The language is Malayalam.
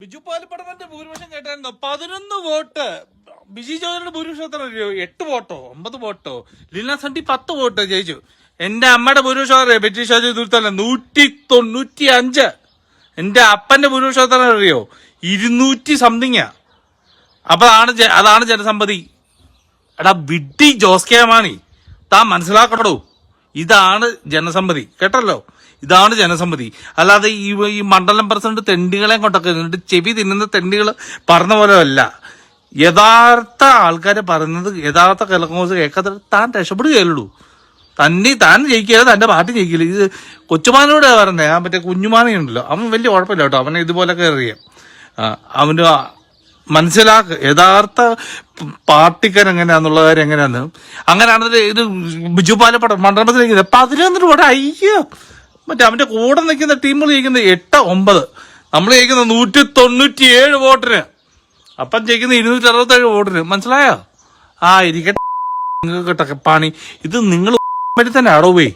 ബിജു പാലപ്പടവന്റെ ഭൂരിപക്ഷം കേട്ടായിരുന്നോ? 11 വോട്ട്. ബിജി ജോർജിന്റെ ഭൂരിപക്ഷം എത്ര അറിയോ? 8 വോട്ടോ 9 വോട്ടോ. ലീന സണ്ടി 10 വോട്ട് ജയിച്ചു. എന്റെ അമ്മയുടെ ഭൂരിപക്ഷം ബ്രിട്ടീഷ് രാജു തീർത്തല്ല 195. എന്റെ അപ്പന്റെ ഭൂരിപക്ഷം എത്ര അറിയോ? 200 സംതിങ്ങാ. അപ്പൊ അതാണ് ജനസമ്മതി. എടാ വിഡ്ഢി ജോസ് കെ മാണി, താൻ മനസ്സിലാക്കണോ? ഇതാണ് ജനസമ്മതി, കേട്ടല്ലോ? ഇതാണ് ജനസമ്മതി. അല്ലാതെ ഈ മണ്ഡലം പ്രസിഡന്റ് തെണ്ടികളെ കൊണ്ടൊക്കെ ചെവി തിന്നുന്ന തെണ്ടികൾ പറഞ്ഞ പോലെ അല്ല. യഥാർത്ഥ ആൾക്കാരെ പറയുന്നത്, യഥാർത്ഥ കേൾക്കോസ് കേൾക്കാത്ത താൻ രക്ഷപ്പെടുകയുള്ളൂ. താൻ ജയിക്കുക, തന്റെ പാർട്ടി ജയിക്കില്ല. ഇത് കൊച്ചുമാനോട് പറഞ്ഞേ, ആ മറ്റേ കുഞ്ഞുമാനുണ്ടല്ലോ, അവൻ വലിയ കുഴപ്പമില്ല കേട്ടോ, അവനെ ഇതുപോലൊക്കെ അറിയാം. അവന് മനസ്സിലാക്കുക യഥാർത്ഥ പാർട്ടിക്കാരെങ്ങനെയാന്നുള്ള കാര്യം എങ്ങനെയാന്ന്. അങ്ങനെയാണെങ്കിൽ ഇത് ബിജു പാലപ്പടം മണ്ഡലത്തിലേക്ക് 11 വോട്ട്. അയ്യോ, മറ്റേ അവന്റെ കൂടെ നിൽക്കുന്ന ടീമുകൾ ജയിക്കുന്നത് 8, 9. നമ്മൾ ജയിക്കുന്നത് 197 വോട്ടിന്. അപ്പം ജയിക്കുന്ന 267 വോട്ടിന്. മനസ്സിലായോ? ഇരിക്കട്ടെ, നിങ്ങൾക്ക് കേട്ടൊക്കെ പണി. ഇത് നിങ്ങൾ തന്നെ ആടോ പോയി.